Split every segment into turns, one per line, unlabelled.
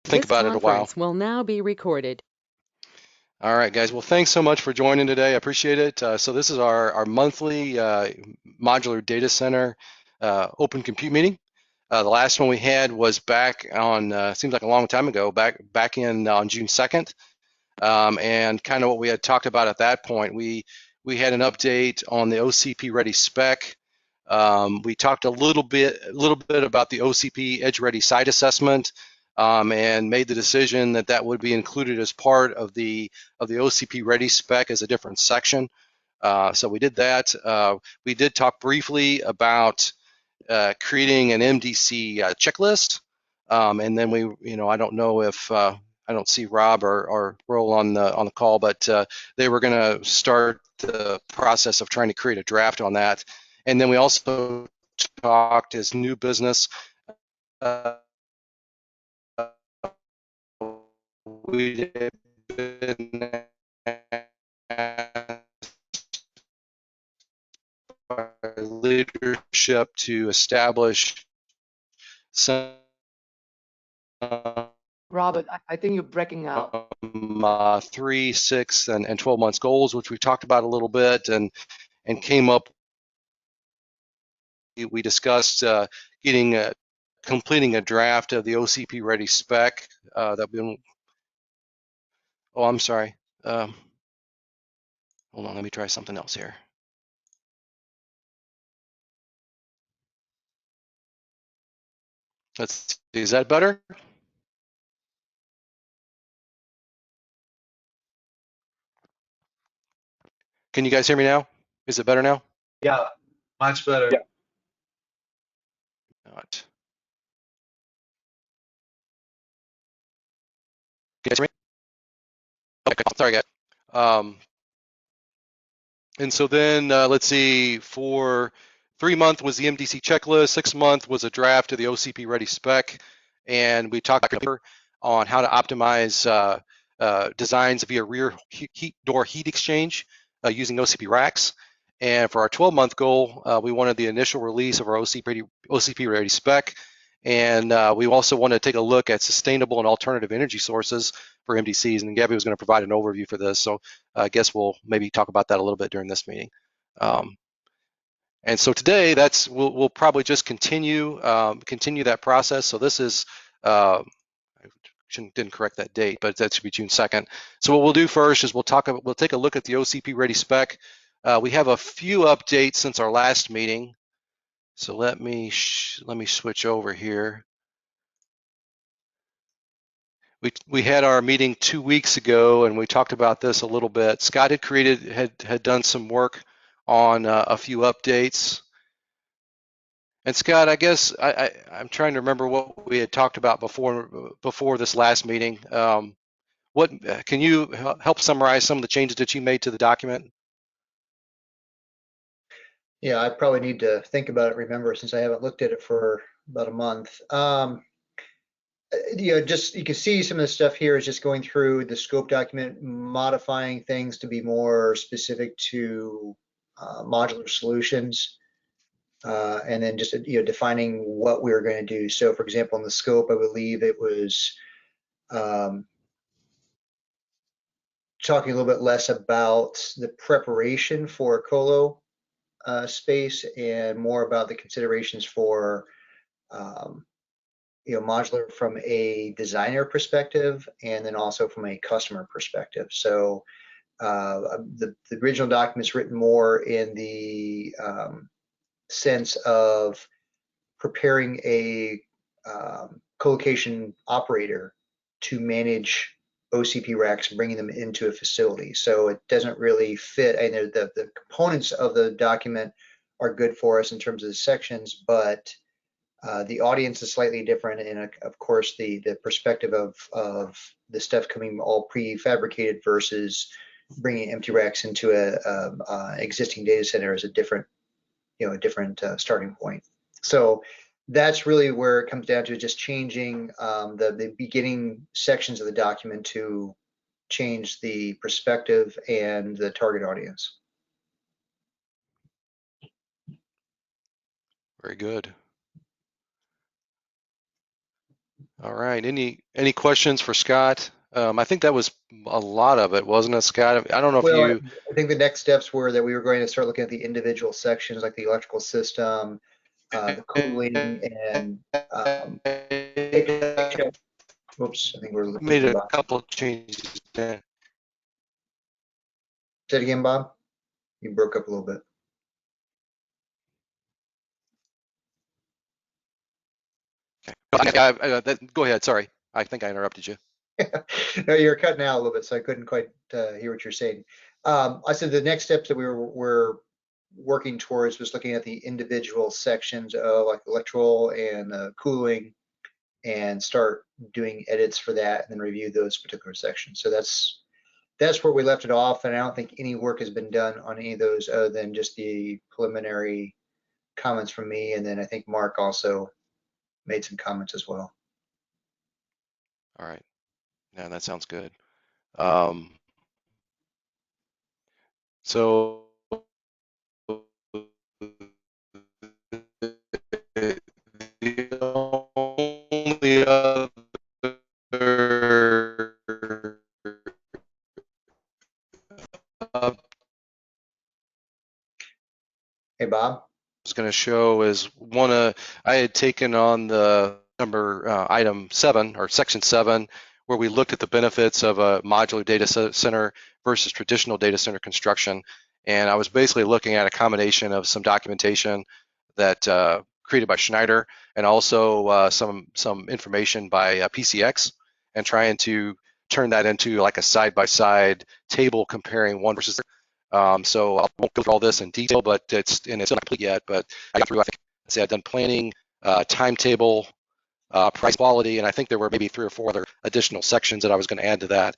think about it a while.
This conference will now be recorded.
All right, guys. Well, thanks so much for joining today. I appreciate it. So this is our monthly modular data center open compute meeting. The last one we had was back on, seems like a long time ago, back in on June 2nd. And kind of what we had talked about at that point, we had an update on the OCP ready spec. We talked a little bit about the OCP edge ready site assessment, and made the decision that that would be included as part of the OCP ready spec as a different section. So we did that. We did talk briefly about creating an MDC checklist, and then I don't know if I don't see Rob or Roll on the call, but they were going to start the process of trying to create a draft on that. And then we also talked as new business. We had been leadership to establish some
Robert, I think you're breaking out.
3, 6, and 12 months goals, which we talked about a little bit, and came up. We discussed completing a draft of the OCP ready spec. Oh, I'm sorry. Hold on, let me try something else here. Let's see, is that better? Can you guys hear me now? Is it better now?
Yeah, much better.
Yeah. Not. Can you guys hear me? Okay, sorry guys. And so then let's see, for 3 month was the MDC checklist, 6 month was a draft of the OCP ready spec, and we talked on how to optimize designs via rear door heat exchange using OCP racks. And for our 12-month goal, we wanted the initial release of our OCP ready spec, and we also want to take a look at sustainable and alternative energy sources for MDCs. And Gabby was going to provide an overview for this, so I guess we'll maybe talk about that a little bit during this meeting. And so today, we'll probably just continue that process. So this is I didn't correct that date, but that should be June 2nd. So what we'll do first is we'll take a look at the OCP ready spec. We have a few updates since our last meeting. So let me switch over here. We had our meeting 2 weeks ago, and we talked about this a little bit. Scott had done some work on a few updates. And Scott, I guess I'm trying to remember what we had talked about before this last meeting. What can you help summarize some of the changes that you made to the document?
Yeah, I probably need to think about it, remember, since I haven't looked at it for about a month. Just you can see some of the stuff here is just going through the scope document, modifying things to be more specific to modular solutions, and then just defining what we were going to do. So, for example, in the scope, I believe it was talking a little bit less about the preparation for colo space and more about the considerations for modular from a designer perspective and then also from a customer perspective. So the original document's written more in the sense of preparing a colocation operator to manage OCP racks, bringing them into a facility. So it doesn't really fit. I know the components of the document are good for us in terms of the sections, but the audience is slightly different, and of course the perspective of the stuff coming all prefabricated versus bringing empty racks into a existing data center is a different starting point. So that's really where it comes down to, just changing the beginning sections of the document to change the perspective and the target audience.
Very good. All right. Any questions for Scott? I think that was a lot of it, wasn't it, Scott? I don't know if
Well,
you
I think the next steps were that we were going to start looking at the individual sections, like the electrical system, the cooling, and take a, whoops, I think we're
made
losing
a
Bob.
couple changes.
Say it again, Bob. You broke up a little bit.
Go ahead. Sorry. I think I interrupted you.
No, you're cutting out a little bit, so I couldn't quite hear what you're saying. I said the next steps that we were working towards was looking at the individual sections of like electrical and cooling, and start doing edits for that, and then review those particular sections. So that's where we left it off, and I don't think any work has been done on any of those other than just the preliminary comments from me, and then I think Mark also made some comments as well.
All right. Yeah, that sounds good. Um, so the only other
Hey, Bob.
was going to show is I had taken on the item 7 or section 7, where we looked at the benefits of a modular data center versus traditional data center construction. And I was basically looking at a combination of some documentation that created by Schneider, and also some information by PCX, and trying to turn that into like a side-by-side table comparing one versus the so I won't go through all this in detail, but it's not complete yet. But I got through. I think I've done planning, timetable, price, quality, and I think there were maybe 3 or 4 other additional sections that I was going to add to that.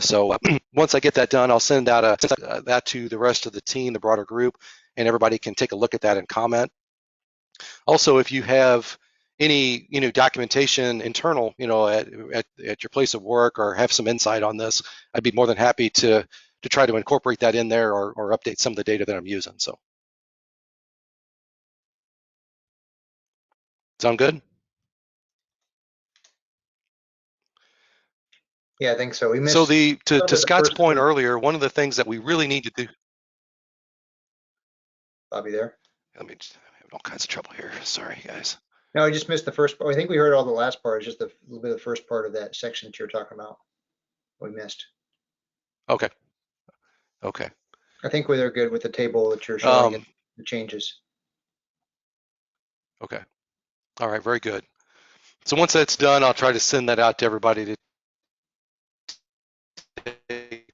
So once I get that done, I'll send out that to the rest of the team, the broader group, and everybody can take a look at that and comment. Also, if you have any documentation internal, at your place of work, or have some insight on this, I'd be more than happy to try to incorporate that in there, or update some of the data that I'm using. So sound good?
Yeah, I think so. We missed
So to
the
Scott's
first
point
part.
earlier, one of the things that we really need to do.
Bobby there?
I'm having all kinds of trouble here. Sorry, guys.
No, I just missed the first part. I think we heard all the last part. It's just a little bit of the first part of that section that you're talking about. We missed.
Okay. Okay.
I think we're good with the table that you're showing and
Um,
the changes.
okay. All right. Very good. So once that's done, I'll try to send that out to everybody to take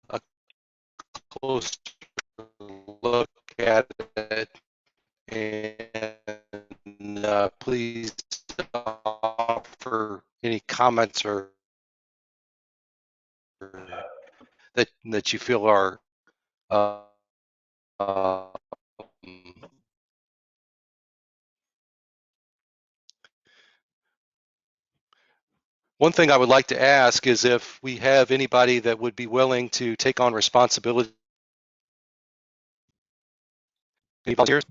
a close look at it, and please offer any comments or that you feel are um, one thing I would like to ask is if we have anybody that would be willing to take on responsibility. Any volunteers?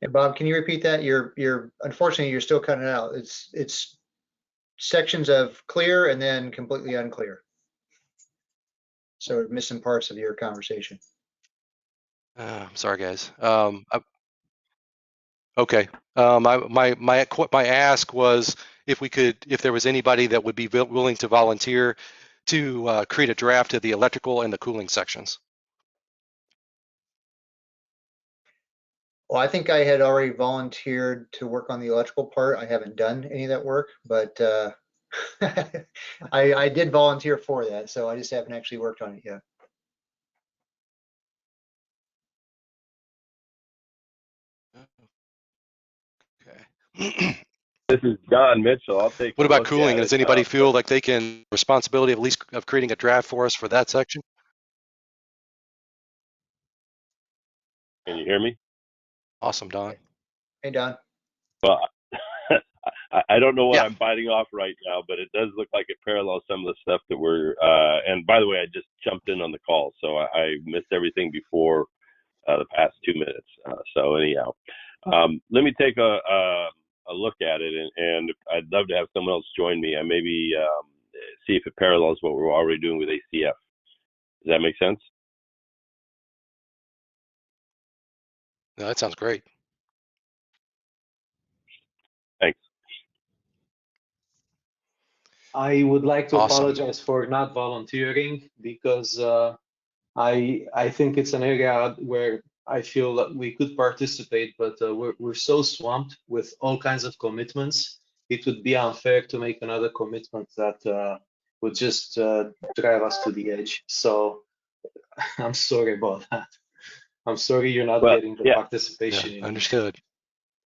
And Bob, can you repeat that? You're unfortunately you're still cutting it out. It's sections of clear and then completely unclear. So we're missing parts of your conversation.
I'm sorry, guys. Okay. My ask was if there was anybody that would be willing to volunteer to create a draft of the electrical and the cooling sections.
Well, I think I had already volunteered to work on the electrical part. I haven't done any of that work, but I did volunteer for that, so I just haven't actually worked on it yet.
Okay.
This is John Mitchell. I'll take a
What about
look
cooling?
at
Does
it.
anybody feel like they can responsibility of at least of creating a draft for us for that section?
Can you hear me?
Awesome, Don.
Hey, Don.
Well, I don't know what
Yeah.
I'm biting off right now, but it does look like it parallels some of the stuff that we're. And by the way, I just jumped in on the call, so I missed everything before the past 2 minutes. So anyhow, let me take a look at it, and I'd love to have someone else join me. And maybe see if it parallels what we're already doing with ACF. Does that make sense?
No, that sounds great.
Thanks.
I would like to
Awesome.
apologize for not volunteering because I think it's an area where I feel that we could participate, but we're so swamped with all kinds of commitments. It would be unfair to make another commitment that would just drive us to the edge. So I'm sorry about that. I'm sorry you're not
Well,
getting the
yeah.
Yeah,
participation you need.
understood.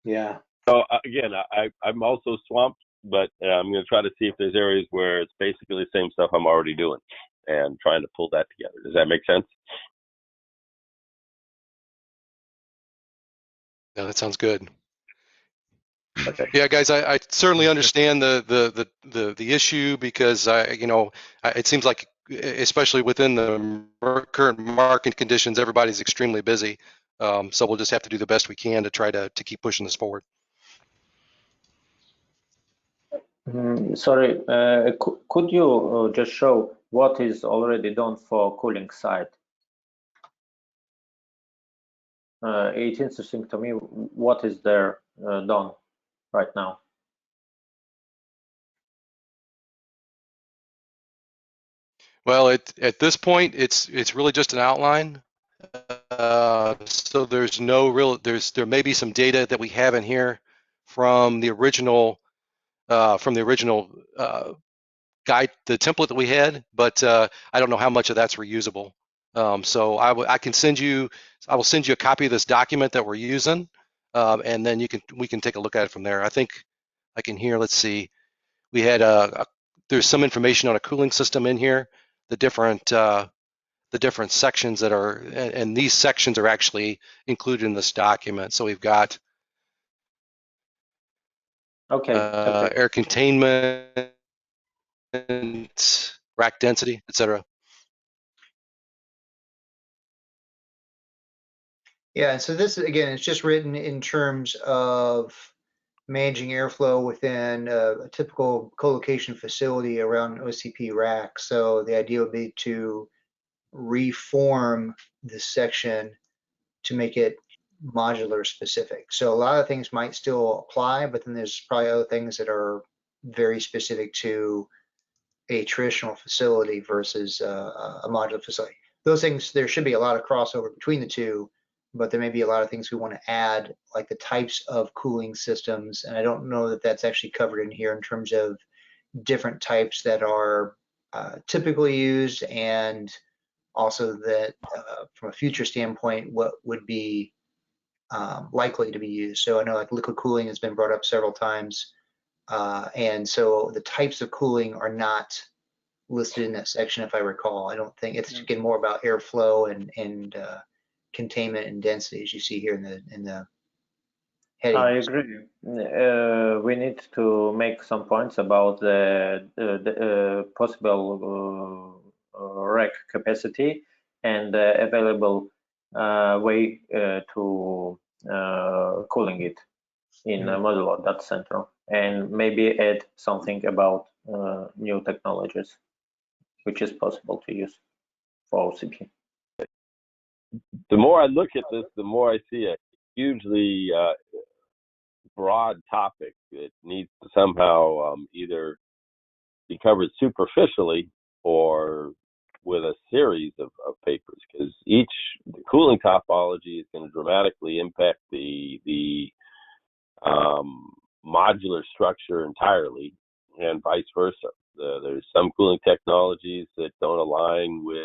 Yeah.
So again, I'm also swamped, but I'm going to try to see if there's areas where it's basically the same stuff I'm already doing, and trying to pull that together. Does that make sense?
No, that sounds good.
Okay.
Yeah, guys, I certainly understand the issue because it seems like especially within the current market conditions, everybody's extremely busy. So we'll just have to do the best we can to try to keep pushing this forward.
Sorry, could you just show what is already done for cooling side? It's interesting to me what is there done right now.
Well, at this point, it's really just an outline. So there's no real there may be some data that we have in here from the original guide, the template that we had, but I don't know how much of that's reusable. So I will send you a copy of this document that we're using, and then we can take a look at it from there. I think I can hear. Let's see. We had there's some information on a cooling system in here, the different sections that are, and these sections are actually included in this document. So we've got
Okay. Okay.
air containment, rack density, etc.
Yeah, and so this, again, it's just written in terms of managing airflow within a typical co-location facility around OCP rack. So the idea would be to reform this section to make it modular specific. So a lot of things might still apply, but then there's probably other things that are very specific to a traditional facility versus a modular facility. Those things, there should be a lot of crossover between the two, but there may be a lot of things we want to add, like the types of cooling systems. And I don't know that that's actually covered in here in terms of different types that are typically used, and also that from a future standpoint, what would be likely to be used. So I know like liquid cooling has been brought up several times. And so the types of cooling are not listed in that section, if I recall. I don't think it's again more about airflow and containment and density, as you see here in the heading.
I agree. We need to make some points about the possible rack capacity and available way to cooling it in a modular data center, and maybe add something about new technologies which is possible to use for OCP.
The more I look at this, the more I see a hugely broad topic that needs to somehow either be covered superficially or with a series of papers, because the cooling topology is going to dramatically impact the modular structure entirely, and vice versa. There's some cooling technologies that don't align with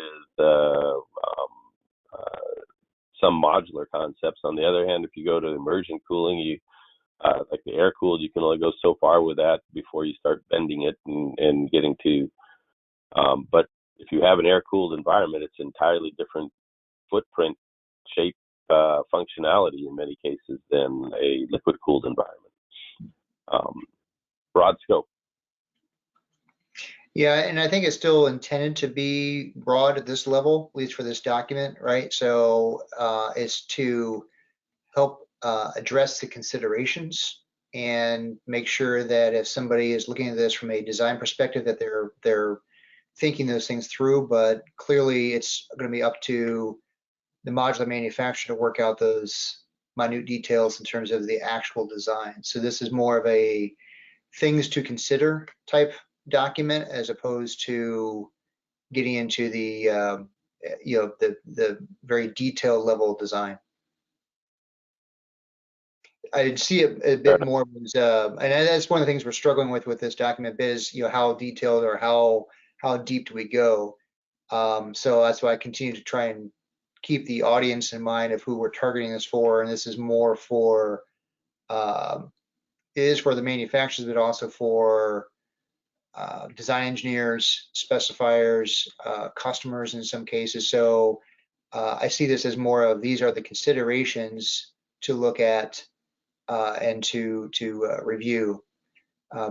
some modular concepts. On the other hand, if you go to immersion cooling, like the air cooled, you can only go so far with that before you start bending it and getting to. But if you have an air cooled environment, it's entirely different footprint, shape, functionality in many cases than a liquid cooled environment. broad scope.
Yeah, and I think it's still intended to be broad at this level, at least for this document, right? So it's to help address the considerations and make sure that if somebody is looking at this from a design perspective, that they're thinking those things through. But clearly, it's going to be up to the modular manufacturer to work out those minute details in terms of the actual design. So this is more of a things to consider type document as opposed to getting into the the very detailed level design. I'd see a bit more was, and that's one of the things we're struggling with this document is, how detailed or how deep do we go? So that's why I continue to try and keep the audience in mind of who we're targeting this for, and this is more for it is for the manufacturers, but also for design engineers, specifiers, customers in some cases. So I see this as more of these are the considerations to look at and to review.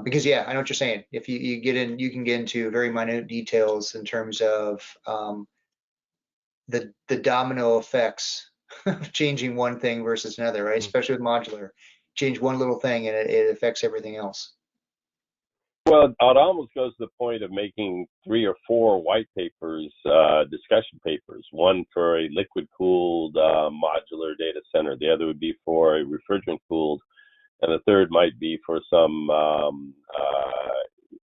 Because yeah, I know what you're saying. If you get in, you can get into very minute details in terms of the domino effects of changing one thing versus another, right? Especially with modular, change one little thing and it affects everything else.
Well, it almost goes to the point of making 3 or 4 white papers, discussion papers. One for a liquid-cooled modular data center. The other would be for a refrigerant-cooled, and the third might be for some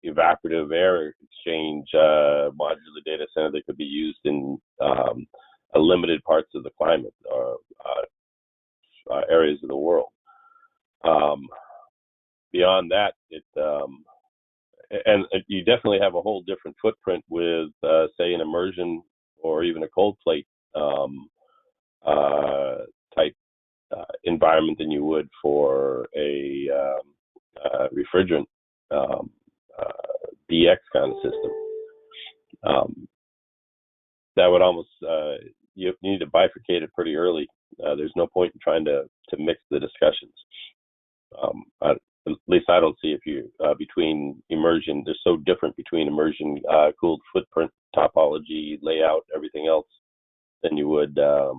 evaporative air exchange modular data center that could be used in limited parts of the climate or areas of the world. Beyond that, and you definitely have a whole different footprint with, say, an immersion or even a cold plate type environment than you would for a refrigerant DX kind of system. That would almost you need to bifurcate it pretty early. There's no point in trying to mix the discussions. At least I don't see if you between immersion. They're so different between immersion cooled footprint topology, layout, everything else than you would a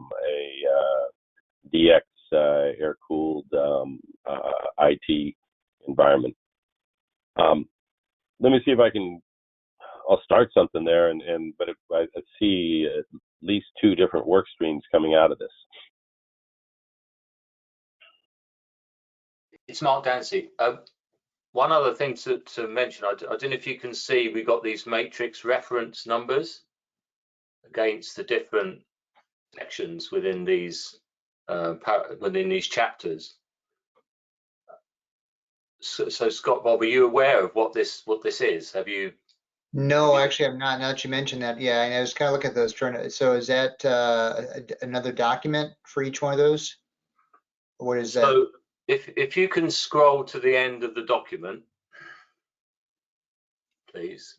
DX air cooled IT environment. Let me see if I'll start something there, but I see at least 2 different work streams coming out of this.
It's Mark Dancy. One other thing to mention, I don't know if you can see, we got these matrix reference numbers against the different sections within these chapters. So Scott, Bob, are you aware of what this is? Have you?
No, actually, I'm not. Now that you mentioned that, yeah, and I was kind of looking at those. So is that another document for each one of those? What is that?
So if you can scroll to the end of the document, please,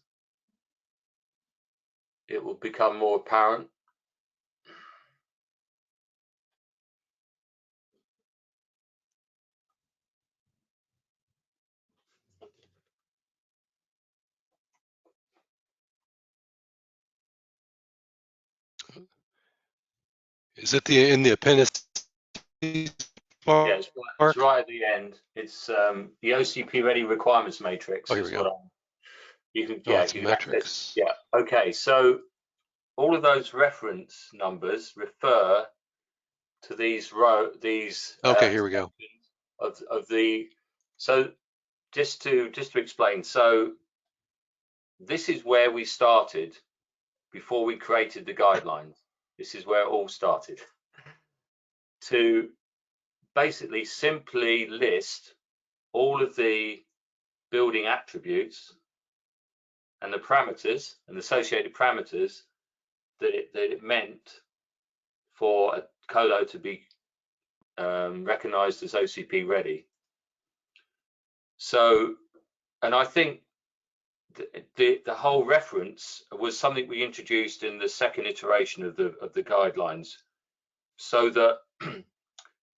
it will become more apparent.
Is it in the appendices?
Yeah, it's right at the end. It's the OCP ready requirements matrix.
Oh, here we go.
You can,
yeah, it's
you
metrics.
Yeah. Okay. So all of those reference numbers refer to these
Okay, here we go.
Of the. So just to explain. So this is where we started before we created the guidelines. This is where it all started. To basically simply list all of the building attributes and the parameters and associated parameters that it meant for a colo to be recognized as OCP ready. So, and I think the whole reference was something we introduced in the second iteration of the guidelines, so that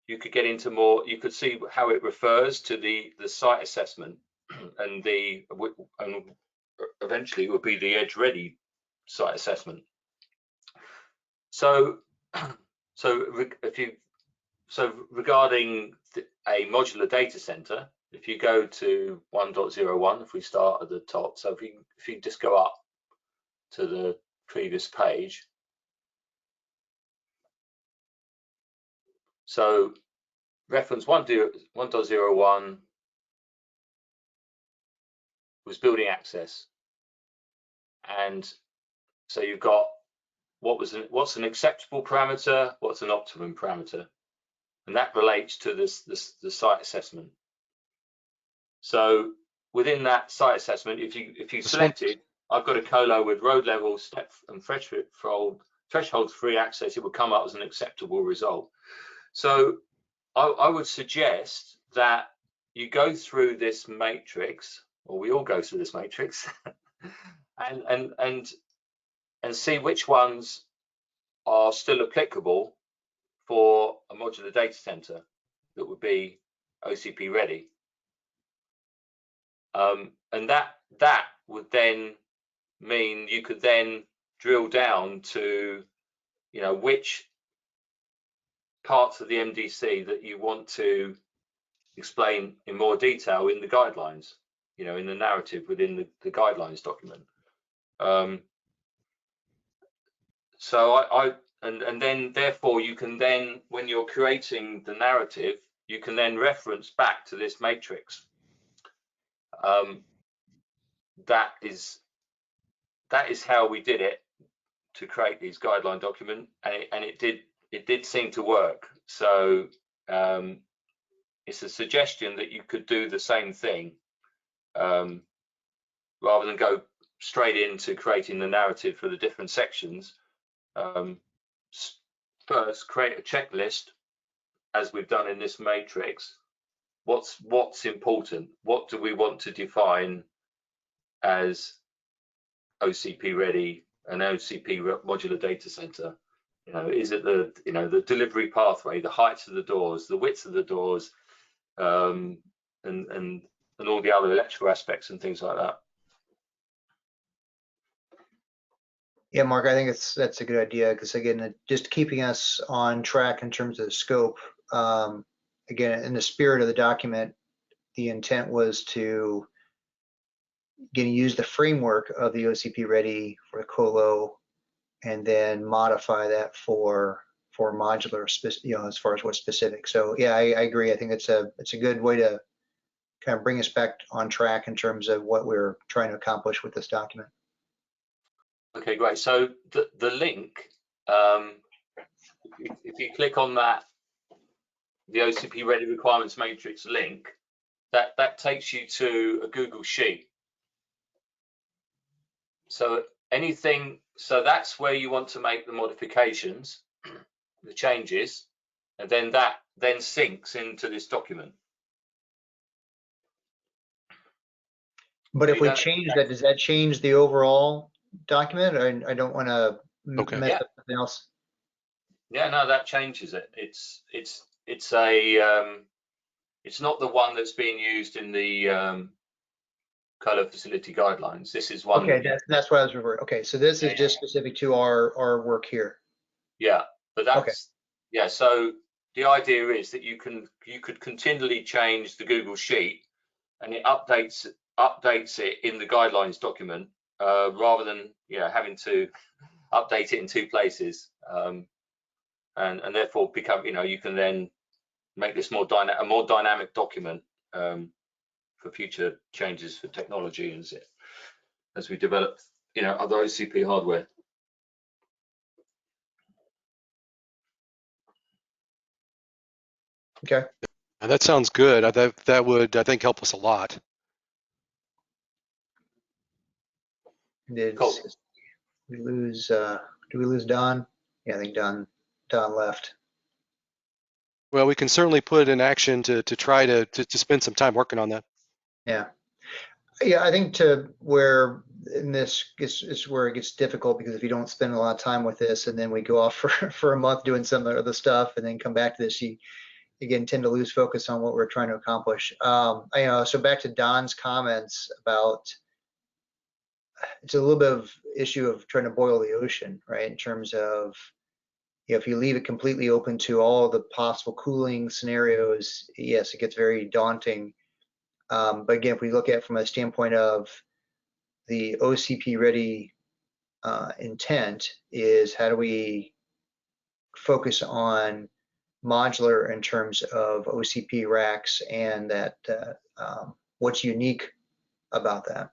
you could get into more, you could see how it refers to the site assessment and eventually it would be the edge ready site assessment. So regarding a modular data center, if you go to 1.01, if we start at the top, so if you just go up to the previous page. So reference 1.01 was building access, and so you've got what's an acceptable parameter, what's an optimum parameter, and that relates to the site assessment. So within that site assessment, if you selected, I've got a colo with road level, step and threshold free access, it would come up as an acceptable result. So I would suggest that you go through this matrix, or we all go through this matrix, and see which ones are still applicable for a modular data center that would be OCP ready. And that would then mean you could then drill down to, which parts of the MDC that you want to explain in more detail in the guidelines, in the narrative within the guidelines document. So and then therefore you can then, when you're creating the narrative, you can then reference back to this matrix. That is how we did it to create these guideline document, and it did seem to work. So it's a suggestion that you could do the same thing, rather than go straight into creating the narrative for the different sections. First, create a checklist, as we've done in this matrix. What's important? What do we want to define as OCP ready, an OCP modular data center? Is it the delivery pathway, the heights of the doors, the widths of the doors, and all the other electrical aspects and things like that?
Yeah, Mark, I think that's a good idea, because again, just keeping us on track in terms of the scope. Again, in the spirit of the document, the intent was to use the framework of the OCP ready for colo, and then modify that for modular, as far as what's specific. So yeah, I agree. I think it's a good way to kind of bring us back on track in terms of what we're trying to accomplish with this document.
Okay, great. So the link, if you click on that, the OCP ready requirements matrix link, that takes you to a Google Sheet. So that's where you want to make the modifications, the changes, and then that syncs into this document.
But if we change that, does that change the overall document? I don't want to mess up something else.
Yeah, no, that changes it. It's not the one that's being used in the color facility guidelines. This is one.
Okay, that's what I was referring. Okay, so this is just specific to our work here.
Yeah, but that's yeah. So the idea is that you could continually change the Google Sheet, and it updates it in the guidelines document, rather than having to update it in two places, and therefore become you can then make this a more dynamic document for future changes for technology as we develop other OCP hardware.
Okay.
That sounds good. That would, I think, help us a lot.
Cool. We lose? Do we lose Don? Yeah, I think Don left.
Well, we can certainly put it in action to try to spend some time working on that.
Yeah. Yeah, I think to where in this is where it gets difficult, because if you don't spend a lot of time with this and then we go off for a month doing some other stuff and then come back to this, again, tend to lose focus on what we're trying to accomplish. So back to Don's comments about, it's a little bit of issue of trying to boil the ocean, right? In terms of, if you leave it completely open to all the possible cooling scenarios, yes, it gets very daunting. But again, if we look at it from a standpoint of the OCP ready intent, is how do we focus on modular in terms of OCP racks, and that what's unique about that.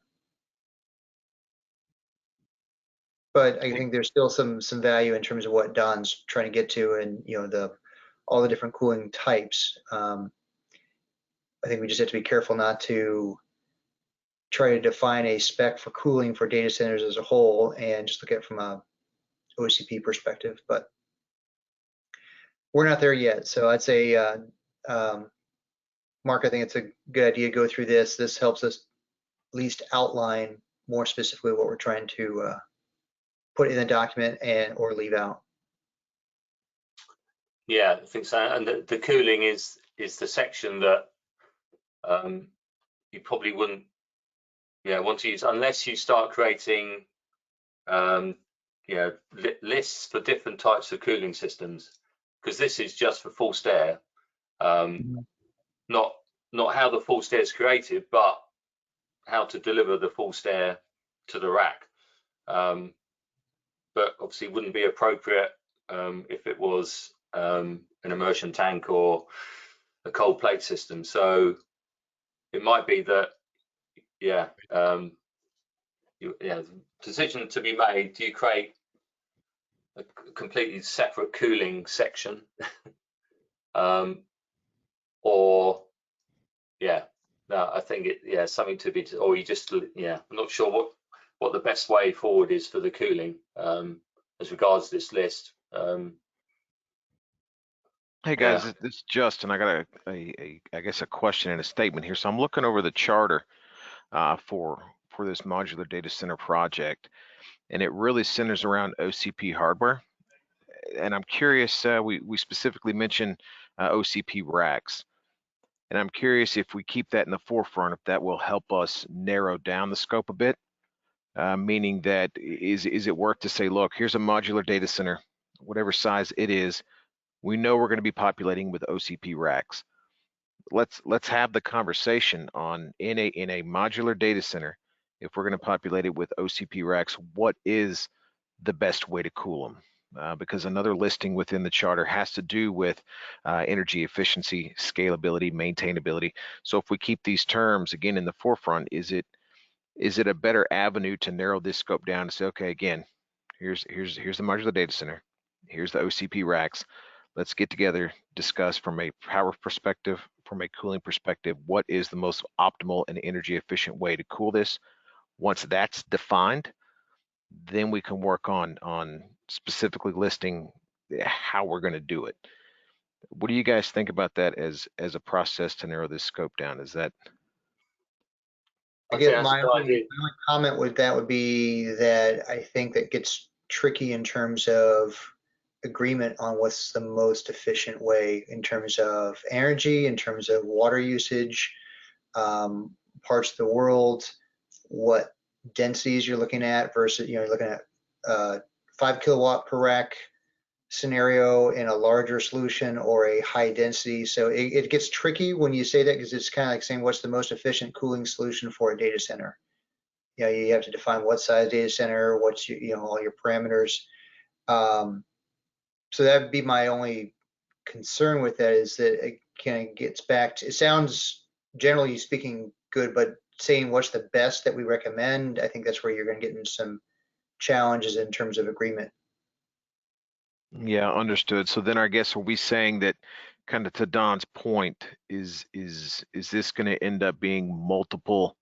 But I think there's still some value in terms of what Don's trying to get to, and all the different cooling types. I think we just have to be careful not to try to define a spec for cooling for data centers as a whole and just look at it from a OCP perspective. But we're not there yet. So I'd say, Mark, I think it's a good idea to go through this. This helps us at least outline more specifically what we're trying to put in the document or leave out.
Yeah, I think so. And the cooling is the section that you probably wouldn't want to use unless you start creating lists for different types of cooling systems, because this is just for forced air, not how the forced air is created, but how to deliver the forced air to the rack. But obviously wouldn't be appropriate if it was an immersion tank or a cold plate system. So it might be that decision to be made: do you create a completely separate cooling section, or no, I think something to be, or you just I'm not sure what the best way forward is for the cooling as regards this list.
Hey guys, this is Justin. I got I guess a question and a statement here. So I'm looking over the charter for this modular data center project, and it really centers around OCP hardware. And I'm curious, we specifically mentioned OCP racks, and I'm curious if we keep that in the forefront, if that will help us narrow down the scope a bit. Meaning that is it worth to say, look, here's a modular data center, whatever size it is. We know we're going to be populating with OCP racks. Let's have the conversation on in a modular data center, if we're going to populate it with OCP racks, what is the best way to cool them? Because another listing within the charter has to do with energy efficiency, scalability, maintainability. So if we keep these terms again in the forefront, is it a better avenue to narrow this scope down and say, okay, again, here's the modular data center, here's the OCP racks. Let's get together, discuss from a power perspective, from a cooling perspective, what is the most optimal and energy efficient way to cool this. Once that's defined, then we can work on specifically listing how we're going to do it. What do you guys think about that as a process to narrow this scope down? Is that?
I guess my only comment with that would be that I think that gets tricky in terms of agreement on what's the most efficient way in terms of energy, in terms of water usage, parts of the world, what densities you're looking at versus, you're looking at 5 kilowatt per rack scenario in a larger solution or a high density. So it gets tricky when you say that, because it's kind of like saying what's the most efficient cooling solution for a data center. You have to define what size data center, what's all your parameters. So that'd be my only concern with that, is that it kind of gets back to, it sounds generally speaking good, but saying what's the best that we recommend, I think that's where you're going to get into some challenges in terms of agreement.
Yeah, understood. So then I guess, are we saying that, kind of to Don's point, is this going to end up being multiple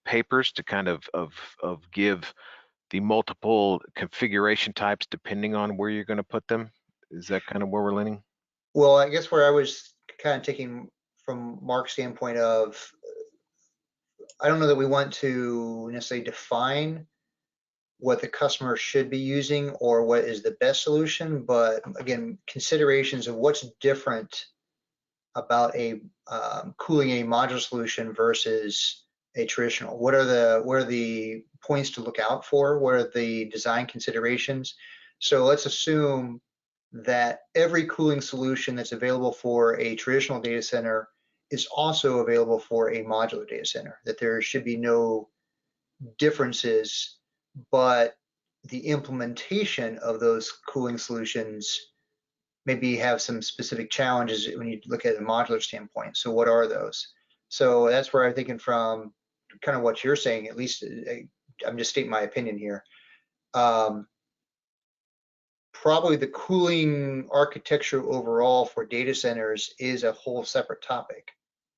papers to kind of give the multiple configuration types depending on where you're going to put them? Is that kind of where we're leaning?
Well, I guess where I was kind of taking from Mark's standpoint of, I don't know that we want to necessarily define what the customer should be using or what is the best solution, but again, considerations of what's different about a cooling a modular solution versus a traditional. What are the points to look out for? What are the design considerations? So let's assume that every cooling solution that's available for a traditional data center is also available for a modular data center, that there should be no differences, but the implementation of those cooling solutions maybe have some specific challenges when you look at a modular standpoint. So what are those? So that's where I'm thinking from kind of what you're saying, at least I'm just stating my opinion here. Probably the cooling architecture overall for data centers is a whole separate topic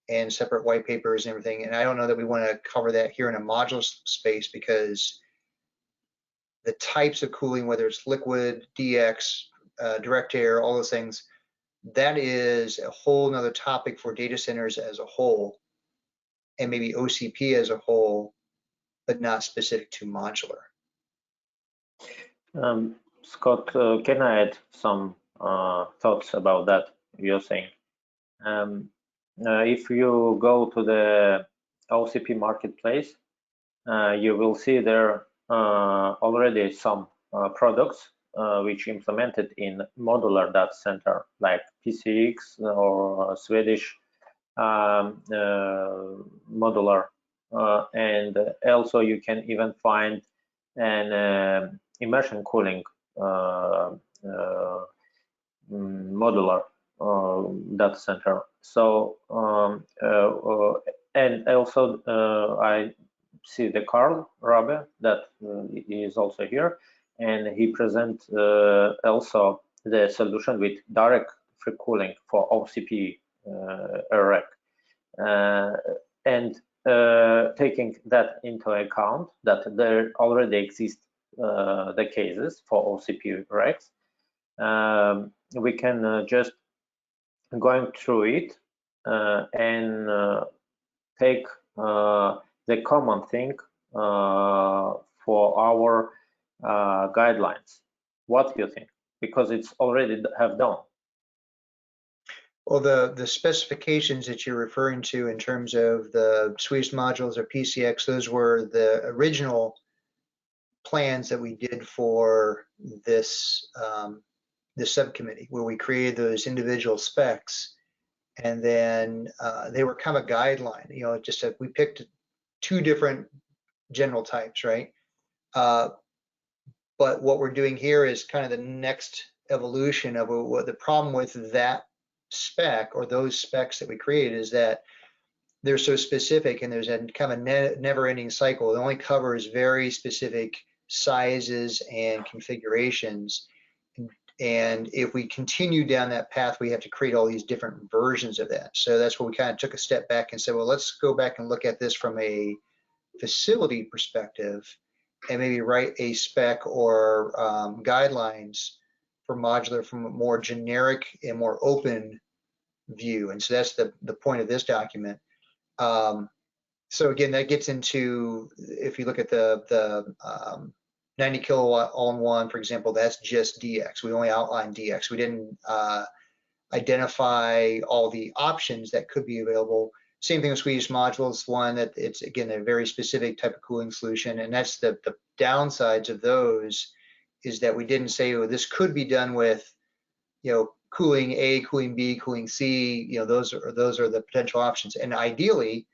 and separate white papers and everything. And I don't know that we want to cover that here in a modular space, because the types of cooling, whether it's liquid, DX, direct air, all those things, that is a whole nother topic for data centers as a whole, and maybe OCP as a whole, but not specific to modular.
Scott, can I add some thoughts about that you're saying? If you go to the OCP marketplace, you will see there already some products which implemented in modular data center, like PCX or Swedish modular, and also you can even find an immersion cooling modular data center. So and also I see the Carl Rabe that is also here, and he presents also the solution with direct free cooling for OCP rack, and taking that into account that there already exist the cases for OCP racks, we can just going through it and take the common thing for our guidelines. What do you think? Because it's already have done.
Well, the specifications that you're referring to in terms of the Swedish modules or PCX, those were the original plans that we did for this this subcommittee, where we created those individual specs, and then they were kind of a guideline. You know, just we picked 2 different general types, right? But what we're doing here is kind of the next evolution of what the problem with that spec or those specs that we created is that they're so specific, and there's a kind of a never-ending cycle. It only covers very specific sizes and configurations. And if we continue down that path, we have to create all these different versions of that. So that's where we kind of took a step back and said, well, let's go back and look at this from a facility perspective and maybe write a spec or guidelines for modular from a more generic and more open view. And so that's the point of this document. So again, that gets into, if you look at the 90 kilowatt all-in-one, for example, that's just DX. We only outlined DX. We didn't identify all the options that could be available. Same thing with Swedish modules, one that it's, again, a very specific type of cooling solution. And that's the downsides of those, is that we didn't say, oh, this could be done with, you know, cooling A, cooling B, cooling C, you know, those are the potential options. And ideally,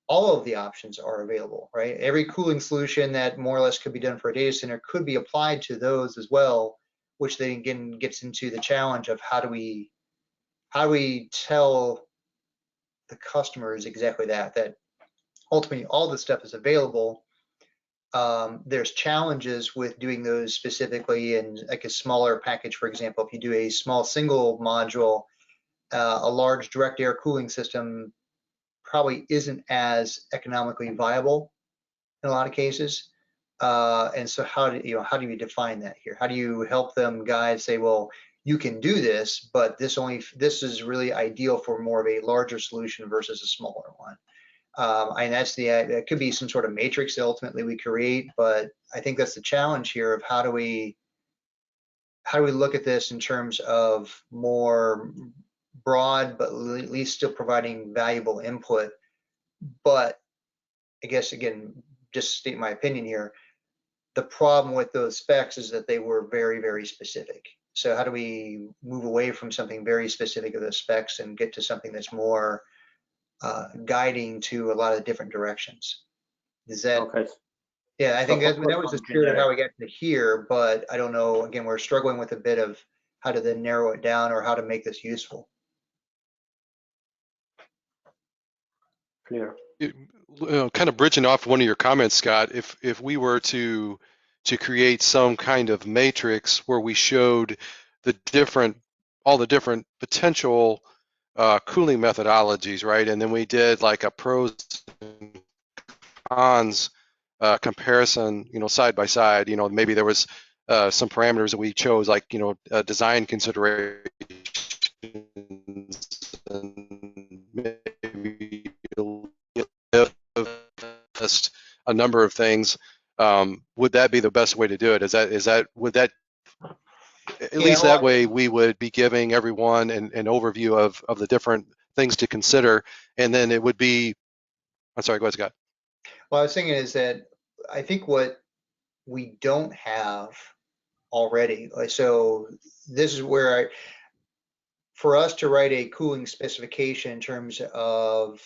all of the options are available, right? Every cooling solution that more or less could be done for a data center could be applied to those as well, which then again gets into the challenge of how do we tell the customers exactly that ultimately all this stuff is available. There's challenges with doing those specifically in like a smaller package. For example, if you do a small single module, a large direct air cooling system probably isn't as economically viable in a lot of cases. And so how do you define that here? How do you help them guys say, well, you can do this, but this is really ideal for more of a larger solution versus a smaller one. And that's it could be some sort of matrix that ultimately we create, but I think that's the challenge here of how do we look at this in terms of more broad, but at least still providing valuable input. But I guess, again, just state my opinion here, the problem with those specs is that they were very, very specific. So how do we move away from something very specific of those specs and get to something that's more guiding to a lot of different directions? Is that
Okay.
Yeah, I
So
think that
focus
was the
on
spirit of
generic.
how we got to here, but I don't know, again, we're struggling with a bit of how to then narrow it down or how to make this useful.
Clear.
Kind of bridging off one of your comments, Scott, if we were to create some kind of matrix where we showed all the different potential cooling methodologies, right? And then we did like a pros and cons comparison, side by side. Maybe there was some parameters that we chose, like design considerations, and maybe list a number of things. Would that be the best way to do it? Would that at least
well,
that way we would be giving everyone an overview of the different things to consider, and then it would be. I'm sorry, go ahead, Scott.
I was thinking is that I think what we don't have already, so this is where for us to write a cooling specification in terms of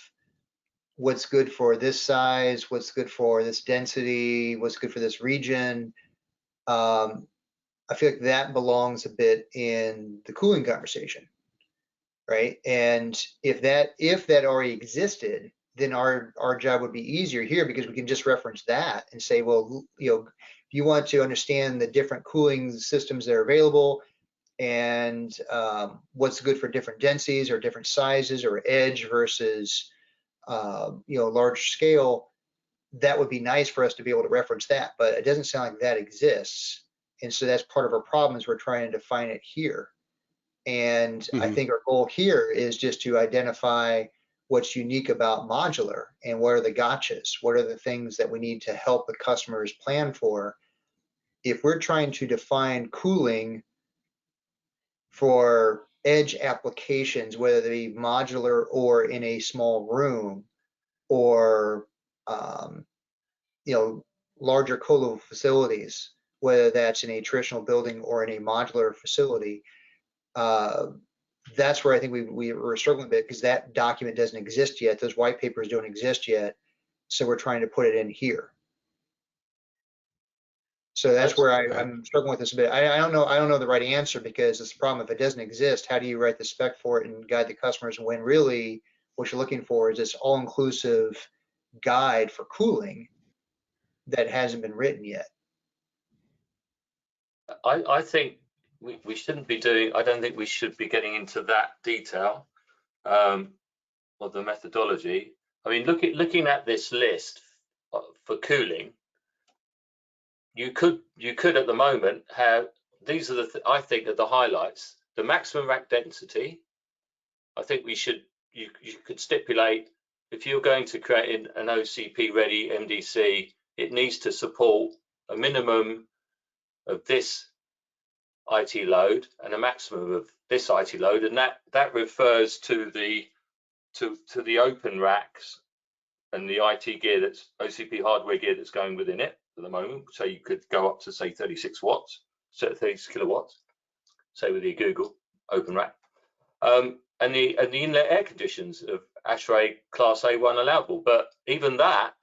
what's good for this size, what's good for this density, what's good for this region, I feel like that belongs a bit in the cooling conversation, right? And if that already existed, then our job would be easier here because we can just reference that and say, well, if you want to understand the different cooling systems that are available and what's good for different densities or different sizes or edge versus large scale, that would be nice for us to be able to reference that, but it doesn't sound like that exists. And so that's part of our problem is we're trying to define it here. And I think our goal here is just to identify what's unique about modular and what are the gotchas, what are the things that we need to help the customers plan for. If we're trying to define cooling for edge applications, whether they be modular or in a small room or larger colo facilities, whether that's in a traditional building or in a modular facility, that's where I think we're struggling a bit because that document doesn't exist yet. Those white papers don't exist yet. So we're trying to put it in here. So that's where I'm struggling with this a bit. I don't know the right answer because it's the problem. If it doesn't exist, how do you write the spec for it and guide the customers when really what you're looking for is this all-inclusive guide for cooling that hasn't been written yet?
I think we shouldn't be doing. I don't think we should be getting into that detail of the methodology. I mean, looking at this list for cooling, you could at the moment have these are the I think are the highlights. The maximum rack density. I think you could stipulate if you're going to create an OCP ready MDC, it needs to support a minimum of this IT load and a maximum of this IT load, and that refers to the open racks and the IT gear that's OCP hardware gear that's going within it at the moment. So you could go up to say 36 watts, so 36 kilowatts, say with your Google open rack, and the inlet air conditions of ASHRAE Class A1 allowable. But even that,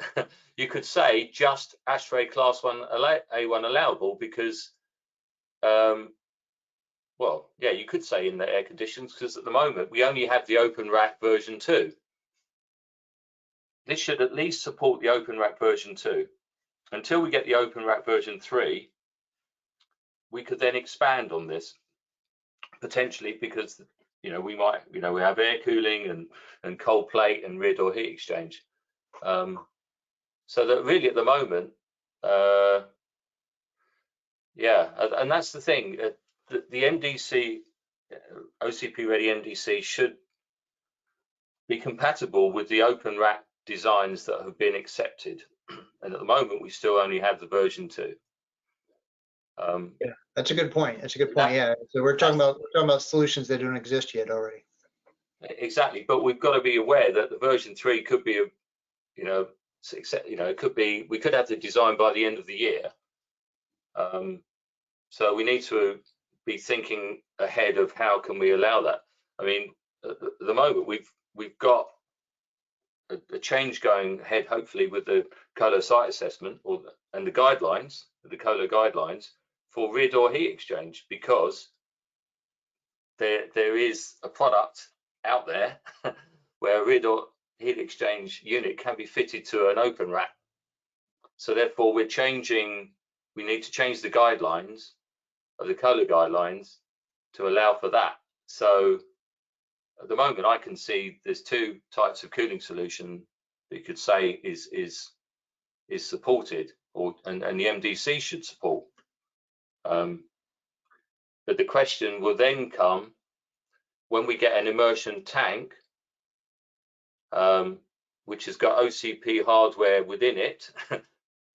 you could say just ASHRAE Class A1 allowable because well, yeah, you could say in the air conditions because at the moment we only have the Open Rack version 2. This should at least support the Open Rack version 2. Until we get the Open Rack version 3, we could then expand on this potentially because we have air cooling and cold plate and rear door heat exchange. So that really at the moment, yeah, and that's the thing. The MDC, OCP ready MDC should be compatible with the Open Rack designs that have been accepted. And at the moment, we still only have the version 2.
Yeah, that's a good point. That's a good point. Yeah. So we're talking about solutions that don't exist yet already.
Exactly, but we've got to be aware that the version 3 could be it could be, we could have the design by the end of the year. So we need to be thinking ahead of how can we allow that. I mean, at the moment we've got a change going ahead, hopefully, with the colo site assessment and the guidelines, the colo guidelines for rear door heat exchange, because there is a product out there where a rear door heat exchange unit can be fitted to an open rack. So therefore we need to change the guidelines of the colo guidelines to allow for that. So at the moment I can see there's 2 types of cooling solution that you could say is supported, and the MDC should support. But the question will then come when we get an immersion tank, which has got OCP hardware within it,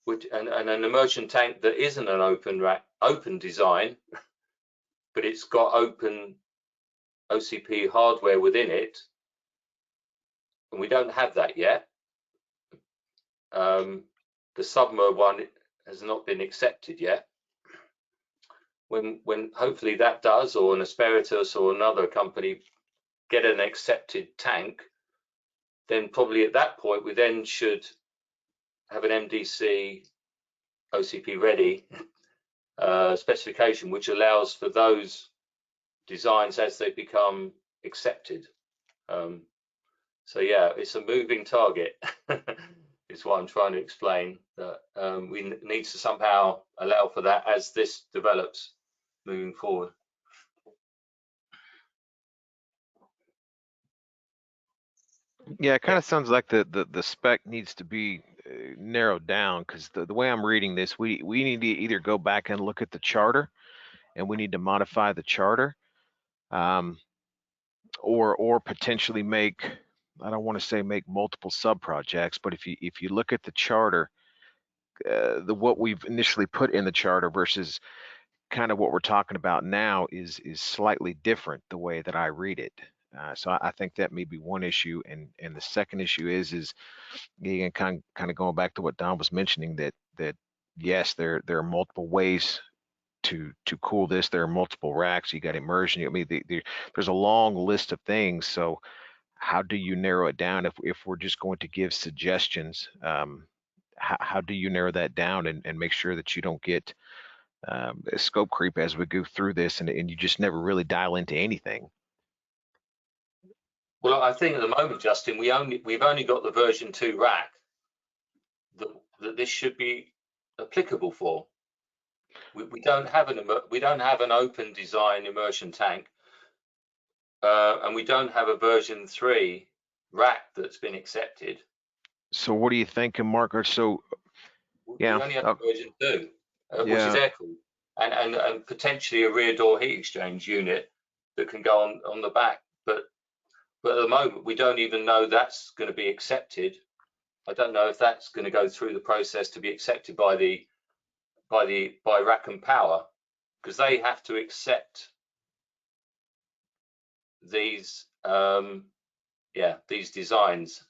and an immersion tank that isn't an open design, but it's got open OCP hardware within it, and we don't have that yet. The Submer one has not been accepted yet. When hopefully that does, or an Asperitas or another company get an accepted tank, then probably at that point we then should have an MDC OCP ready specification, which allows for those designs as they become accepted. So yeah, it's a moving target. Is what I'm trying to explain, that we need to somehow allow for that as this develops moving forward.
Yeah, it kind of sounds like the spec needs to be narrowed down, because the way I'm reading this, we need to either go back and look at the charter, and we need to modify the charter, or potentially make, I don't want to say make multiple sub projects, but if you look at the charter, what we've initially put in the charter versus kind of what we're talking about now is slightly different the way that I read it. So I think that may be one issue, and the second issue is again kind of going back to what Don was mentioning, that yes, there are multiple ways to cool this. There are multiple racks. You got immersion. I mean, there's a long list of things. So how do you narrow it down if we're just going to give suggestions? How do you narrow that down and make sure that you don't get scope creep as we go through this, and you just never really dial into anything?
Well, I think at the moment, Justin, we've only got the version 2 rack that this should be applicable for. We don't have an open design immersion tank, and we don't have a version 3 rack that's been accepted.
So what are you thinking, Mark? So yeah,
we only have version 2, which
yeah,
is air cooled, and potentially a rear door heat exchange unit that can go on the back. But at the moment, we don't even know that's going to be accepted. I don't know if that's going to go through the process to be accepted by Rack and Power, because they have to accept these these designs.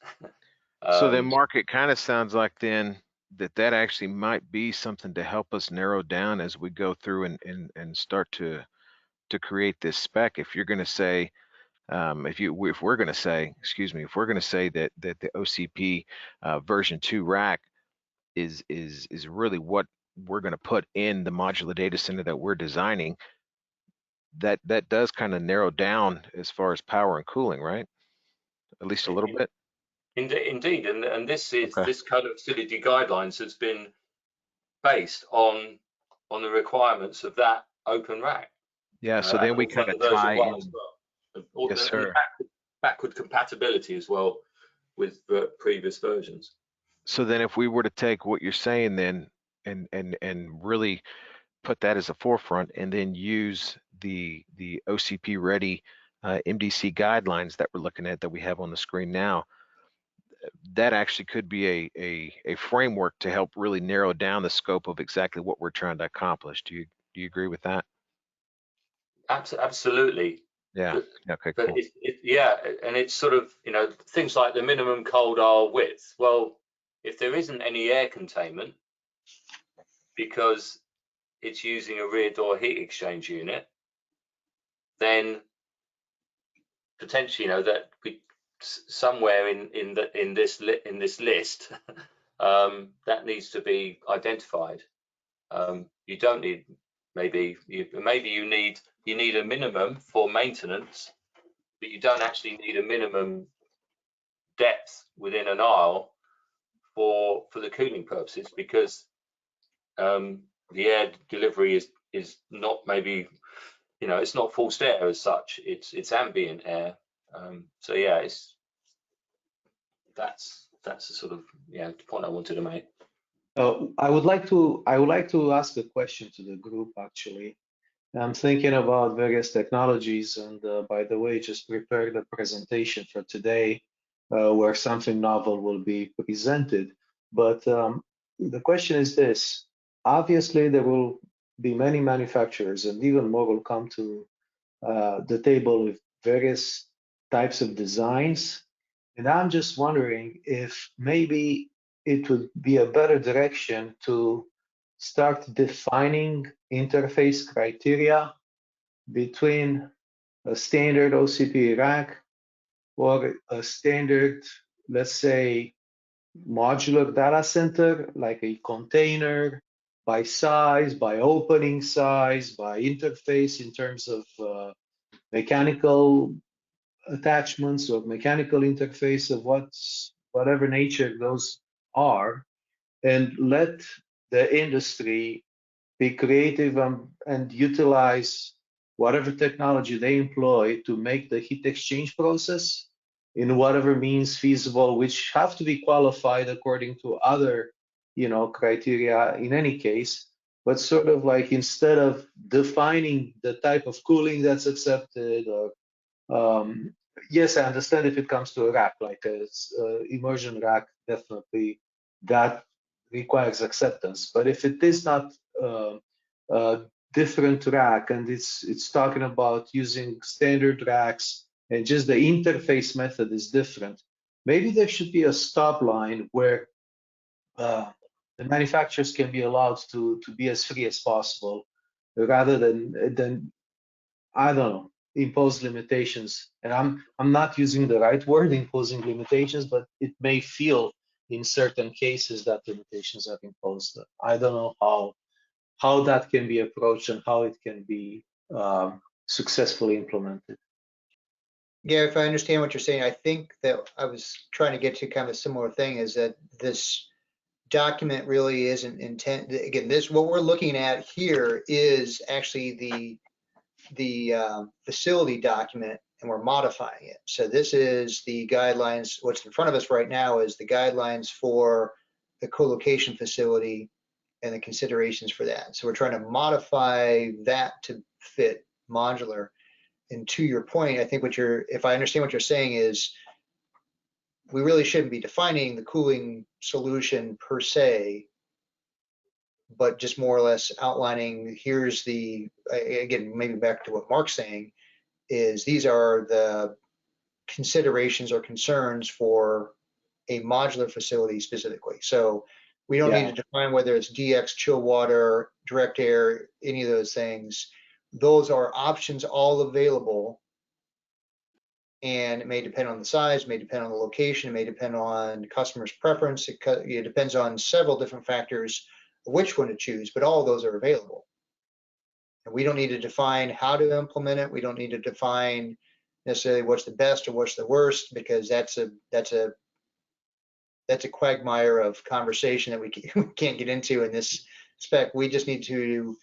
So then, Mark, it kind of sounds like then that actually might be something to help us narrow down as we go through and start to create this spec. If you're going to say, if we're going to say, excuse me, if we're going to say that the OCP version 2 rack is really what we're going to put in the modular data center that we're designing, that does kind of narrow down as far as power and cooling, right? At least a little bit.
Indeed, and this is
Okay.
this kind of facility guidelines has been based on the requirements of that open rack.
Yeah. So then we kind of tie in. Yes, sir.
And backward compatibility as well with previous versions.
So then, if we were to take what you're saying then and really put that as a forefront, and then use the OCP ready MDC guidelines that we're looking at, that we have on the screen now, that actually could be a framework to help really narrow down the scope of exactly what we're trying to accomplish. Do you agree with that?
Absolutely.
Yeah.
But,
Okay,
but
cool.
yeah, and it's sort of, things like the minimum cold aisle width. Well, if there isn't any air containment because it's using a rear door heat exchange unit, then potentially, that we somewhere in this list that needs to be identified. You don't need, maybe you need a minimum for maintenance, but you don't actually need a minimum depth within an aisle for the cooling purposes, because the air delivery is not, maybe, it's not forced air as such, it's ambient air. So yeah, that's the sort of point I wanted to make.
I would like to ask a question to the group, actually. I'm thinking about various technologies, and by the way, just prepared a presentation for today where something novel will be presented. But the question is this: obviously, there will be many manufacturers, and even more will come to the table with various types of designs. And I'm just wondering if maybe it would be a better direction to start defining interface criteria between a standard OCP rack or a standard, let's say, modular data center, like a container, by size, by opening size, by interface in terms of mechanical attachments or mechanical interface of whatever nature those are, and let the industry be creative and utilize whatever technology they employ to make the heat exchange process in whatever means feasible, which have to be qualified according to other, criteria in any case. But sort of like, instead of defining the type of cooling that's accepted, or yes, I understand if it comes to a rack, like a immersion rack, definitely that requires acceptance. But if it is not a different rack, and it's talking about using standard racks, and just the interface method is different, maybe there should be a stop line where the manufacturers can be allowed to be as free as possible, rather than I don't know, impose limitations. And I'm not using the right word, imposing limitations, but it may feel in certain cases that limitations are imposed. I don't know how that can be approached and how it can be successfully implemented.
Yeah, if I understand what you're saying, I think that I was trying to get to kind of a similar thing, is that this document really isn't intent. Again, what we're looking at here is actually the facility document, and we're modifying it. So this is the guidelines. What's in front of us right now is the guidelines for the co-location facility and the considerations for that. So we're trying to modify that to fit modular. And to your point, I think if I understand what you're saying, is we really shouldn't be defining the cooling solution per se, but just more or less outlining, here's again, maybe back to what Mark's saying, is these are the considerations or concerns for a modular facility specifically. So we don't need to define whether it's DX, chill water, direct air, any of those things. Those are options all available, and it may depend on the size, may depend on the location, it may depend on customer's preference. It depends on several different factors which one to choose, but all of those are available. And we don't need to define how to implement it. We don't need to define necessarily what's the best or what's the worst, because that's a quagmire of conversation that we can't get into in this spec. We just need to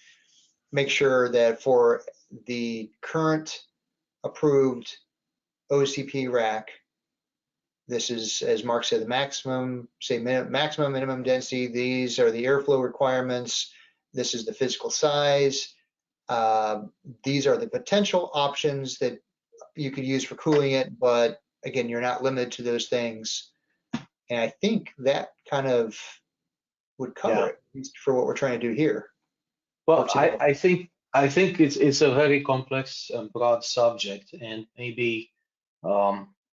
make sure that for the current approved OCP rack, this is, as Mark said, the maximum minimum density. These are the airflow requirements. This is the physical size. These are the potential options that you could use for cooling it, but again, you're not limited to those things. And I think that kind of would cover
Yeah.
it, at least for what we're trying to do here.
Well,
Or today.
I think it's a very complex and broad subject, and maybe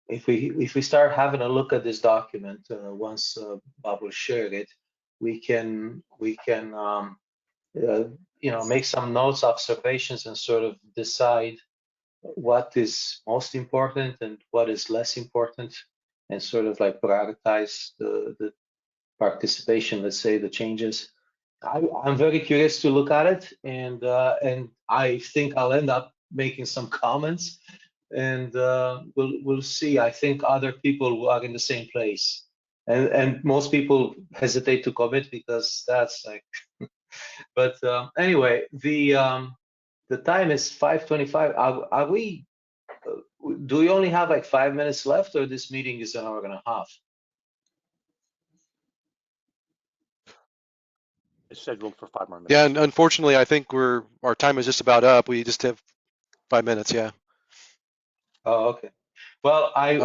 if we start having a look at this document once Bob will share it, we can make some notes, observations, and sort of decide what is most important and what is less important, and sort of like prioritize the participation, let's say, the changes. I'm very curious to look at it, and I think I'll end up making some comments, and we'll see. I think other people are in the same place, and most people hesitate to commit because that's like. But anyway, the time is 5:25. Are we? Do we only have like 5 minutes left, or this meeting is an hour and a half?
It's scheduled for 5 more minutes.
Yeah, and unfortunately, I think our time is just about up. We just have 5 minutes. Yeah.
Oh, okay. Well, I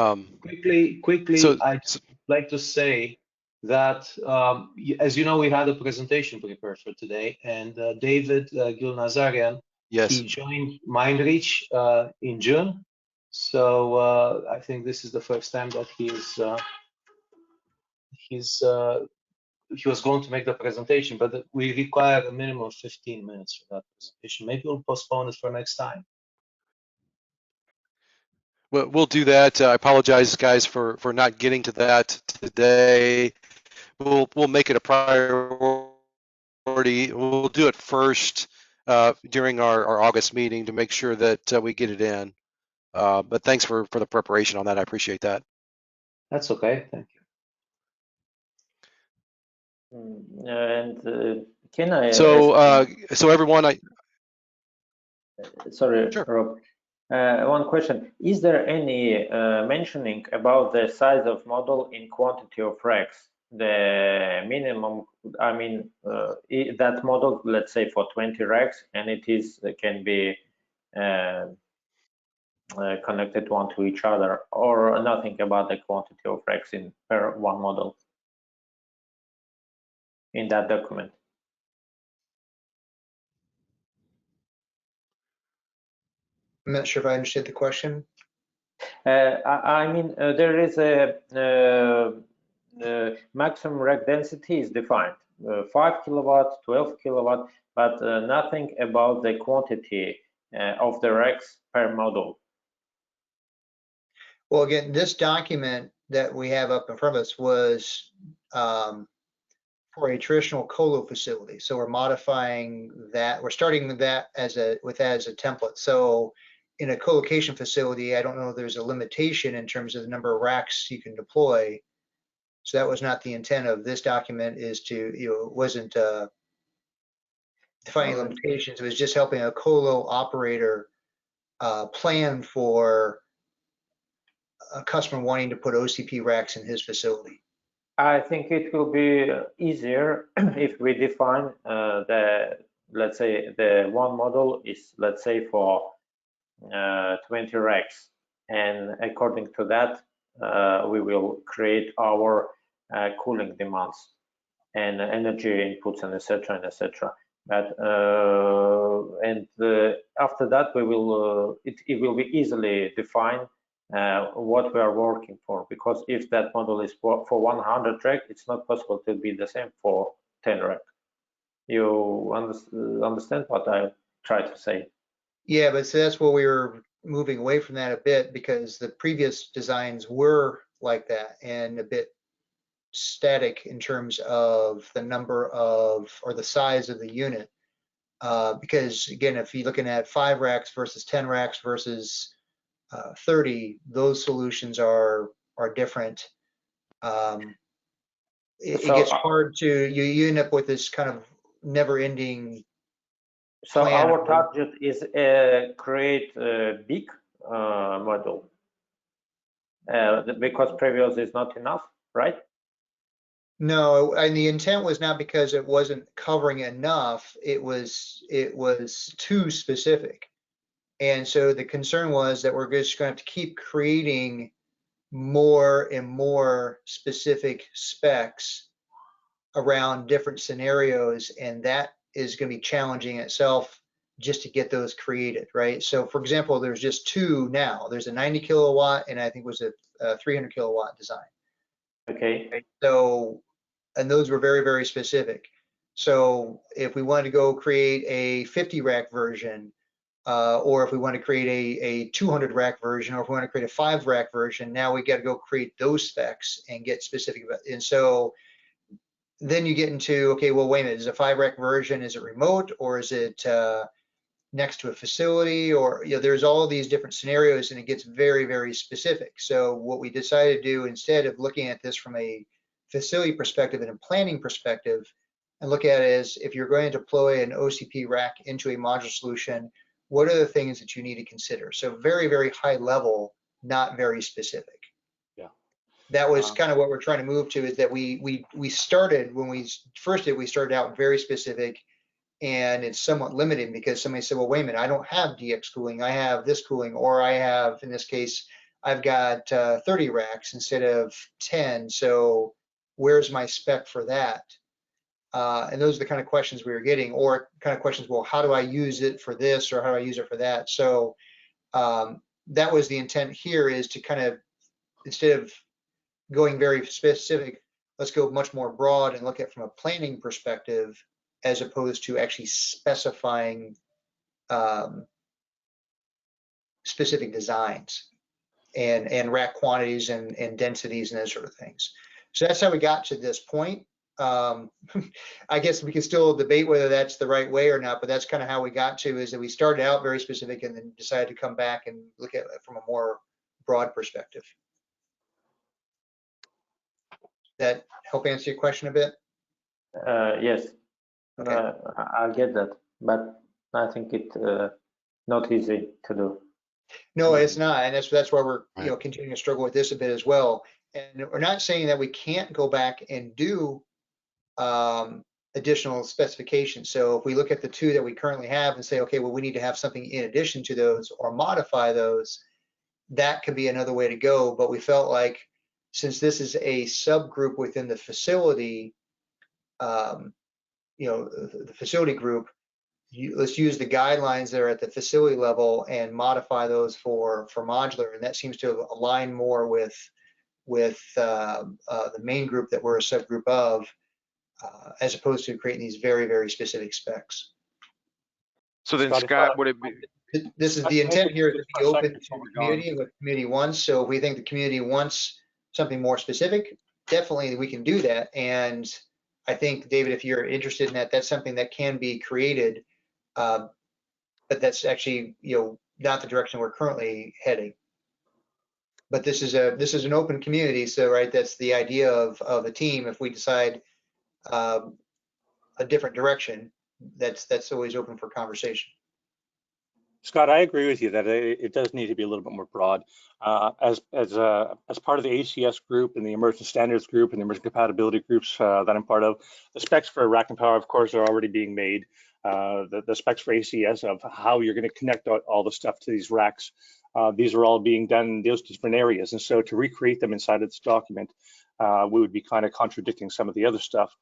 quickly,
So,
I'd like to say that, as you know, we had a presentation prepared for today, and David Gilnazarian,
yes.
he joined MindReach in June. So I think this is the first time that he was going to make the presentation, but we require a minimum of 15 minutes for that presentation. Maybe we'll postpone it for next time.
We'll do that. I apologize, guys, for not getting to that today. We'll make it a priority. We'll do it first during our August meeting to make sure that we get it in. But thanks for the preparation on that. I appreciate that.
That's okay. Thank you.
And can I?
So everyone,
sorry,
sure.
Rob. One question: is there any mentioning about the size of model in quantity of racks? The minimum, I mean, that model, let's say for 20 racks, and it can be connected one to each other, or nothing about the quantity of racks in per one model in that document.
I'm not sure if I understood the question.
I mean, there is a maximum rack density is defined, 5 kilowatt, 12 kilowatt, but nothing about the quantity of the racks per model.
Well, again, this document that we have up in front of us was for a traditional colo facility. So we're modifying that. We're starting with that as a template. So in a co-location facility, I don't know if there's a limitation in terms of the number of racks you can deploy. So that was not the intent of this document, is to, it wasn't defining limitations. It was just helping a colo operator plan for a customer wanting to put OCP racks in his facility.
I think it will be easier if we define let's say the one model is, let's say, for 20 racks, and according to that we will create our cooling demands and energy inputs and etc. and etc. But after that we will it will be easily defined what we are working for, because if that model is for 100 rack, it's not possible to be the same for 10 rack. You understand what I try to say?
Yeah, but so that's where we were moving away from that a bit, because the previous designs were like that and a bit static in terms of the number of, or the size of the unit. Because again, if you're looking at 5 racks versus 10 racks versus 30, those solutions are different. It gets hard to, you end up with this kind of never-ending.
So our target is create a big model because previous is not enough, right?
No, and the intent was not because it wasn't covering enough. It was too specific. And so the concern was that we're just going to have to keep creating more and more specific specs around different scenarios, and that is going to be challenging in itself just to get those created, right? So for example, there's just two now. There's a 90 kilowatt and I think it was a 300 kilowatt design.
Okay.
So, and those were very, very specific. So if we wanted to go create a 50 rack version, or if we want to create a 200 rack version, or if we want to create a 5 rack version, now we got to go create those specs and get specific about it. And so then you get into, okay, well, wait a minute, is a 5 rack version, is it remote, or is it next to a facility, or, you know, there's all these different scenarios, and it gets very, very specific. So what we decided to do, instead of looking at this from a facility perspective and a planning perspective, and look at it as, if you're going to deploy an OCP rack into a modular solution, what are the things that you need to consider? So very, very high level, not very specific.
Yeah.
That was kind of what we're trying to move to, is that we started, when we first did, we started out very specific, and it's somewhat limited because somebody said, well, wait a minute, I don't have DX cooling, I have this cooling, or I have, in this case, I've got 30 racks instead of 10. So where's my spec for that? And those are the kind of questions we were getting, or kind of questions, well, how do I use it for this, or how do I use it for that? So that was the intent here, is to kind of, instead of going very specific, let's go much more broad and look at it from a planning perspective, as opposed to actually specifying specific designs and rack quantities and densities and those sort of things. So that's how we got to this point. I guess we can still debate whether that's the right way or not, but that's kind of how we got to, is that we started out very specific and then decided to come back and look at it from a more broad perspective. That help answer your question a bit?
Yes.
Okay.
I get that, but I think it not easy to do.
No, it's not, and that's why we're continuing to struggle with this a bit as well. And we're not saying that we can't go back and do additional specifications. So if we look at the two that we currently have and say, okay, well, we need to have something in addition to those or modify those, that could be another way to go. But we felt like, since this is a subgroup within the facility, the facility group, let's use the guidelines that are at the facility level and modify those for modular, and that seems to align more with the main group that we're a subgroup of, as opposed to creating these very, very specific specs.
So then, Scott, would it be?
This is the intent here, is to be open to the community and what the community wants. So if we think the community wants something more specific, definitely we can do that. And I think, David, if you're interested in that, that's something that can be created. But that's actually, not the direction we're currently heading. But this is an open community, so right, that's the idea of a team. If we decide a different direction, that's always open for conversation.
Scott, I agree with you that it does need to be a little bit more broad. As part of the ACS group and the emerging standards group and the emerging compatibility groups that I'm part of, the specs for rack and power, of course, are already being made. The specs for ACS of how you're going to connect all the stuff to these racks, these are all being done in those different areas. And so to recreate them inside of this document, we would be kind of contradicting some of the other stuff.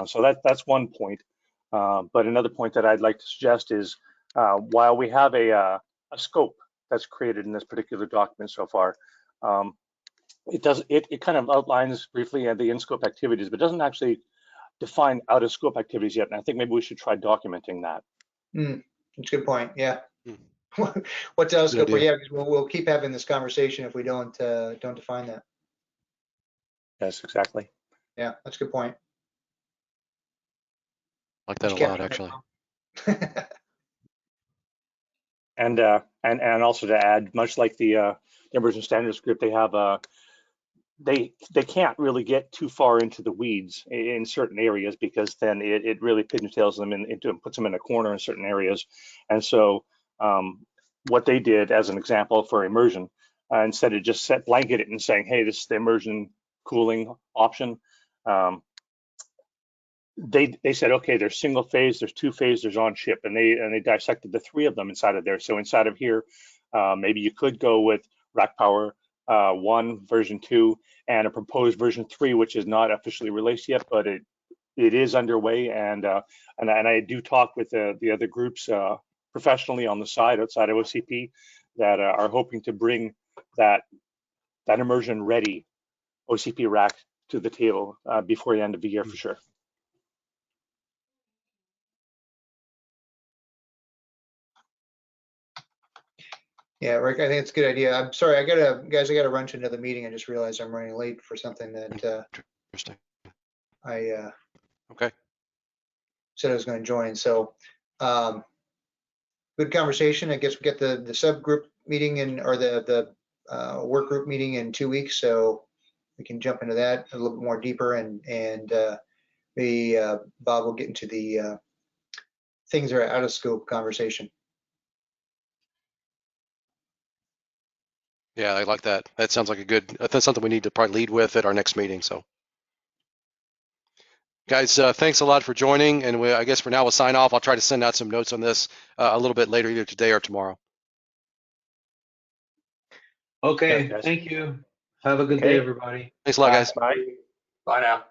So that's one point. But another point that I'd like to suggest is, while we have a scope that's created in this particular document so far, it kind of outlines briefly the in-scope activities, but doesn't actually define out-of-scope activities yet. And I think maybe we should try documenting that.
That's a good point. Yeah. What's out-of-scope? Yeah, because we'll keep having this conversation if we don't define that.
Yes, exactly.
Yeah, that's a good point.
I like that a lot, actually.
And also to add, much like the emerging standards group, they have they can't really get too far into the weeds in certain areas, because then it really pigeonholes them into and puts them in a corner in certain areas. And so what they did, as an example for immersion, instead of just blanket it and saying, hey, this is the immersion cooling option, they said, okay, there's single phase, there's two phase, there's on chip, and they dissected the three of them inside of there. So inside of here, maybe you could go with rack power 1, version 2, and a proposed version 3, which is not officially released yet, but it is underway. And I do talk with the other groups professionally on the side, outside of OCP, that are hoping to bring that immersion ready OCP rack to the table before the end of the year for sure.
Yeah, Rick, I think it's a good idea. I'm sorry, I gotta run to another meeting. I just realized I'm running late for something that
Interesting.
I
Okay.
said I was going to join. So, good conversation. I guess we get the subgroup meeting or the work group meeting in 2 weeks, so we can jump into that a little bit more deeper, and maybe Bob will get into the things that are out of scope conversation.
Yeah, I like that. That sounds like that's something we need to probably lead with at our next meeting. So, guys, thanks a lot for joining. And I guess for now we'll sign off. I'll try to send out some notes on this a little bit later, either today or tomorrow.
Okay,
Thanks, guys.
thank you. Have a good day,
Okay.
everybody.
Thanks a lot, guys.
Bye.
Bye now.